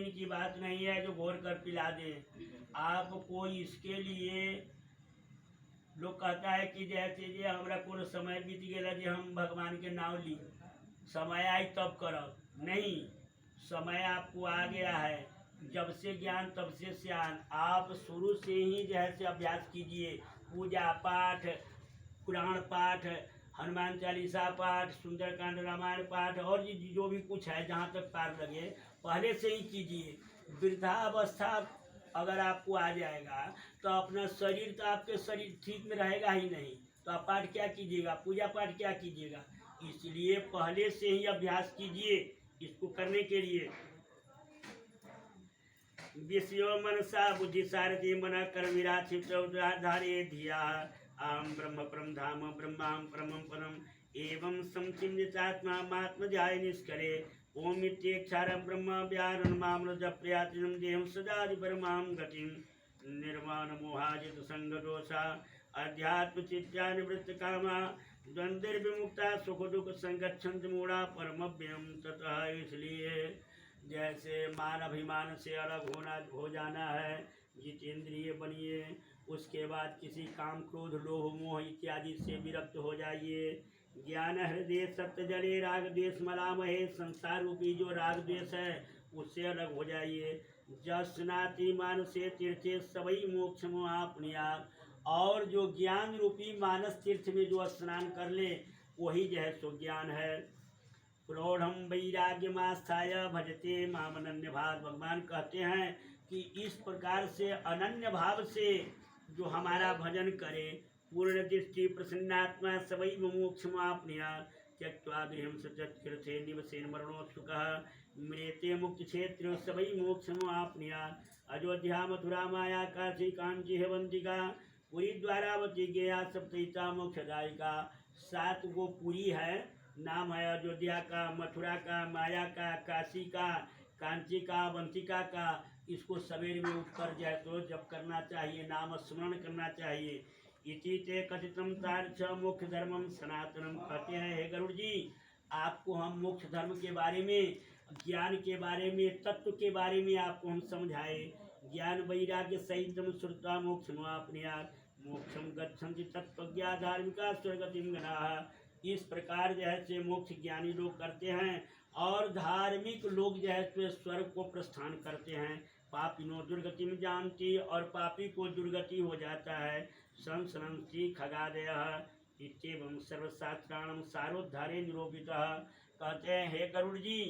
दिन की बात नहीं है जो घोर कर पिला दे। आपको इसके लिए लोग कहता है कि जैसे जे हमरा कोनो समय बीत गया जे हम भगवान के नाम ली, समय आई तब करब नहीं। समय आपको आ गया है, जब से ज्ञान तब से सियान। आप शुरू से ही जैसे अभ्यास कीजिए, पूजा पाठ, पुराण पाठ, हनुमान चालीसा पाठ, सुंदरकांड रामायण पाठ और जो भी कुछ है जहाँ तक पार लगे पहले से ही कीजिए। वृद्धावस्था अगर आपको आ जाएगा तो अपना शरीर तो आपके शरीर ठीक में रहेगा ही नहीं, तो आप पाठ क्या कीजिएगा, पूजा पाठ क्या कीजिएगा। इसलिए पहले से ही अभ्यास कीजिए इसको करने के लिए। विषयो मनसा बुद्धि सारथी मन कर विराधारे धिया आम ब्रह्म परम धाम ब्रह्माम परमं पदम एवं समचिन्तितात्मा मात्मध्याय निष्करे ओम इत्यक्षरं ब्रह्म व्यारणमामृत प्रयातिनं देहं सदादि परमां गतिं निर्वाण मोहाजित संगदोषा अध्यात्म चित्ता निवृत्त कामा द्वंद्वविमुक्ता सुख दुख संगच्छन्त मूढ़ा परमव्यम ततः। इसलिए जैसे मान अभिमान से अलग होना हो जाना है, जितेंद्रिय बनिए। उसके बाद किसी काम क्रोध लोभ मोह इत्यादि से विरक्त हो जाइए। ज्ञान हृदय सत्य जले राग द्वेष मलामहे, संसार रूपी जो राग द्वेष है उससे अलग हो जाइए। जस स्नाति मानसे तीर्थे सबई मोक्ष आपनियात, और जो ज्ञान रूपी मानस तीर्थ में जो स्नान कर ले वही जो है सो ज्ञान है। प्रौढ़ वैराग्यमास्थाय भजते माम अनन्य भाव, भगवान कहते हैं कि इस प्रकार से अनन्य भाव से जो हमारा भजन करे, पूर्ण दृष्टि प्रसन्नात्मा सवै मोक्षमाप्नुयात् त्यक्त्वा गृहं सचत्कृते निवसेन मरणोत्सुकः मृते मुक्त क्षेत्र सवै मोक्षमाप्नुयात्। अयोध्या मथुरा माया काशी कांची हेवंतिका पुरी द्वारावती गया सप्तैता मोक्षदायिका। 7 गो पुरी है, नाम है अयोध्या का, मथुरा का, माया का, काशी का, कांची का, अवंतिका का। इसको सवेर में उठकर जो है तो जप करना चाहिए, नाम स्मरण करना चाहिए। इति ते कथितम तार्च मोक्ष धर्मम सनातनम। कहते हैं हे गरुड़ जी, आपको हम मोक्ष धर्म के बारे में, ज्ञान के बारे में, तत्व के बारे में आपको हम समझाए। ज्ञान वैराग्य सहित श्रुता मोक्षमाप्नुयात् मोक्षम गच्छन्ति तत्त्वज्ञा धार्मिका स्वर्गतिम गणाः। इस प्रकार जो है से मोक्ष ज्ञानी लोग करते हैं और धार्मिक लोग जो है तो स्वर्ग को प्रस्थान करते हैं। पापिनो दुर्गतिम जानती, और पापी को दुर्गति हो जाता है। संसरंती खगादयः इत्येवं सर्वशास्त्राणां सारोद्धारे निरूपितः। कहते हैं हे गरुड़ जी,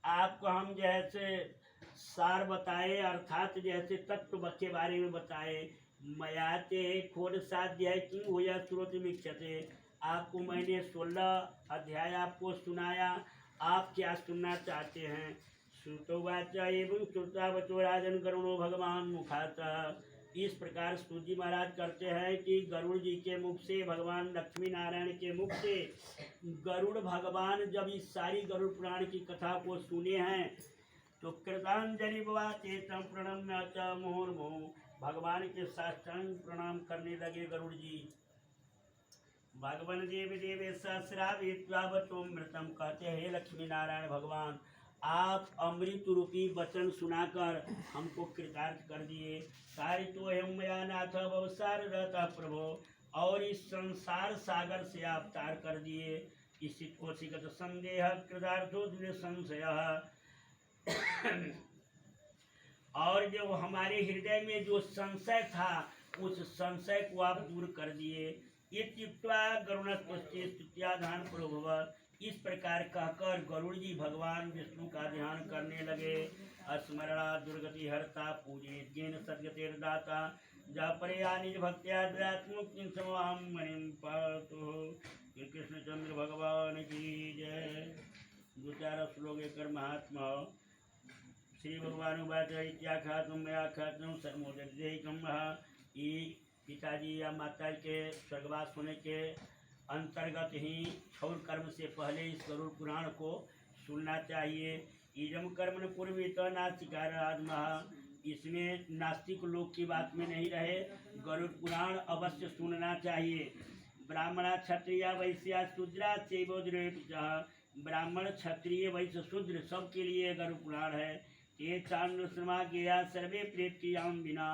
आपको हम जैसे सार बताए, अर्थात जैसे तत्व के बारे में बताए। मयाते खोड साध्य किं हुआ श्रोतमीक्षते। आपको मैंने 16 अध्याय आपको सुनाया, आप क्या सुनना चाहते हैं। श्रुतोवाच एवं श्रुतावचो राजन गरुड़ो भगवान मुखातः। इस प्रकार सूजी महाराज करते हैं कि गरुड़ जी के मुख से, भगवान लक्ष्मी नारायण के मुख से गरुड़ भगवान जब इस सारी गरुड़ पुराण की कथा को सुने हैं तो कृतांजलि बवाते तम प्रणम्य च मुहुर्मुहुः, भगवान के साष्टांग प्रणाम करने लगे गरुड़ जी। भगवान देव देवे सहस्रावित्वावतोमृतम। कहते हैं हे लक्ष्मी नारायण भगवान, आप अमृत रूपी वचन सुनाकर हमको कृतार्थ कर दिए। कारितो एवं मया नाथ भवसार रहता प्रभो, और इस संसार सागर से आप तार कर दिए। इसी कोशिगत संदेह कृतार्थो दृढ़ संशय। और जो हमारे हृदय में जो संशय था उस संशय को आप दूर कर दिए। इत्युक्त्वा गरुणस्तुत्ये स्तुत्याधान पुरोभवत्। इस प्रकार कहकर गरुड़ जी भगवान विष्णु का ध्यान करने लगे। स्मरणा दुर्गति हरता पूजे ज्ञान सद्गतिर्दाता जपरया निज भक्त्या मुक्ति समाम मणिम पातु। श्री कृष्णचंद्र भगवान की जय। 2-4 श्लोक कर महात्मा। श्री भगवान इत्याख्यातुं मया ख्यातुं सर्वोदयकम। पिताजी या माता के स्वर्गवास होने के अंतर्गत ही क्षौर कर्म से पहले इस गरुड़ पुराण को सुनना चाहिए। इदम कर्म न पूर्वित नास्तिकार आत्मा। इसमें नास्तिक लोग की बात में नहीं रहे, गरुड़ पुराण अवश्य सुनना चाहिए। ब्राह्मण क्षत्रिय वैश्य शूद्रा चैवोद्रेव। ब्राह्मण क्षत्रिय वैश्य शूद्र सबके लिए गरुड़ पुराण है। ये चांद्रमा गया सर्वे प्रेत क्रियाम बिना।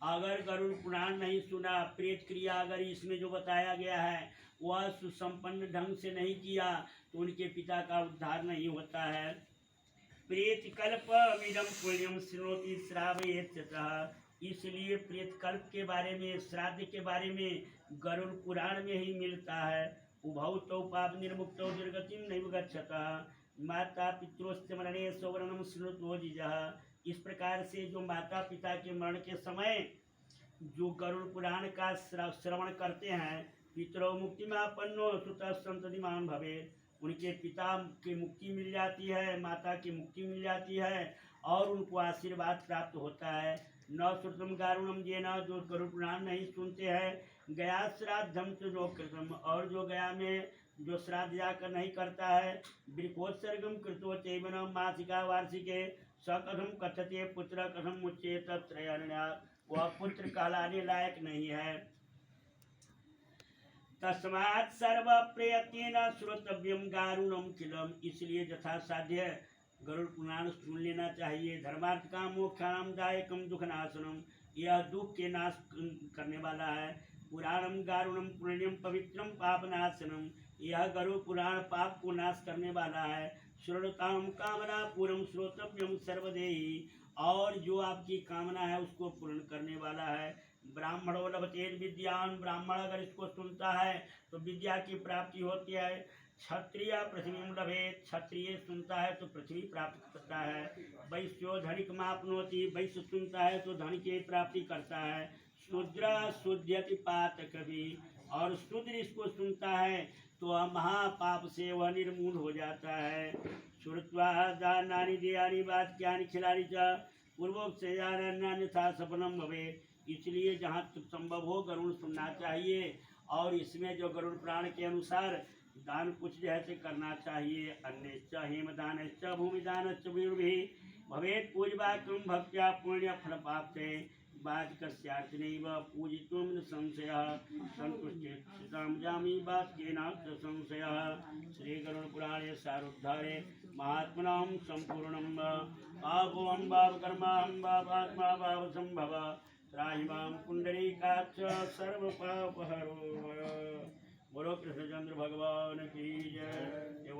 अगर गरुड़ पुराण नहीं सुना, प्रेत क्रिया अगर इसमें जो बताया गया है वह सुसंपन्न ढंग से नहीं किया तो उनके पिता का उद्धार नहीं होता है। प्रेत कल्प विदम पुण्यम श्रोति श्रावयेत्। इसलिए प्रेत कल्प के बारे में, श्राद्ध के बारे में गरुड़ पुराण में ही मिलता है। उभौ तो पाप निर्मुक्तौ दुर्गतिम नैव गच्छतः। माता पितृस्य मरणे सौवर्णम श्रुतो जिजः। इस प्रकार से जो माता पिता के मरण के समय जो गरुड़ पुराण का श्रवण करते हैं, पितरो मुक्ति मापन्नो सुतः संततिमान भवे। उनके पिता की मुक्ति मिल जाती है, माता की मुक्ति मिल जाती है और उनको आशीर्वाद प्राप्त होता है। न श्रुतम गारुणम जेना, जो गरुड़ पुराण नहीं सुनते हैं, गया श्राद्धम तो जो कृतम, और जो गया में जो श्राद्ध जाकर नहीं करता है, वृकोत्सर्गम कृतो चैवन मासिका वार्षिके स कथम कथते पुत्र कथम मुच्येत त्रयण्या। वह पुत्र कहलाने लायक नहीं है। तस्मात् सर्व प्रयत्न श्रोतव्यम गारुणम किलम। इसलिए यथा साध्य गरुड़ पुराण सुन लेना चाहिए। धर्मार्थ का मोक्षाणाम दायकम दुखनाशनम, यह दुख के नाश करने वाला है। पुराणम गारुणम पुण्यम पवित्रम पापनाशनम, यह गरुड़ पुराण पाप को नाश करने वाला है। श्रोताम कामना पूर्व श्रोतव्यम सर्वदेही, और जो आपकी कामना है उसको पूर्ण करने वाला है। ब्राह्मणो लभते विद्यान, ब्राह्मण अगर इसको सुनता है तो विद्या की प्राप्ति होती है। क्षत्रिय पृथ्वी लभेत, क्षत्रिय सुनता है तो पृथ्वी प्राप्त करता है। वैश्यो धनिक मापनोति, वैश्य सुनता है तो धन की प्राप्ति करता है। शूद्र शुद्ध्यति पातक भी, और शूद्र इसको सुनता है तो महापाप से वह निर्मूल हो जाता है। श्रुत्वा दानानि देयानि वाक्यानि खिलानि च पूर्वोक्त से अन्यथा सफलम भवे। इसलिए जहाँ संभव हो गरुड़ सुनना चाहिए, और इसमें जो गरुड़ पुराण के अनुसार दान कुछ जैसे करना चाहिए। अन्यश्च हेमदानश्च भूमिदानश्च वीर्भिः भवेत् पूजवाक्यं भक्त्या पुण्य फल प्राप्ते। वाचकस्यार्थिनैव पूजितुं न संशयः, सन्तुष्टिस्थितां जामि वाक्येनात्र संशयः। श्रीगरुड़पुराणे सारोद्धारे महात्मनां सम्पूर्णं पापोऽहं पापकर्माहं पापात्मा पापसम्भव। त्राहि मां पुण्डरीकाक्ष सर्वपापहरो। बोलो कृष्णचंद्र भगवान की जय।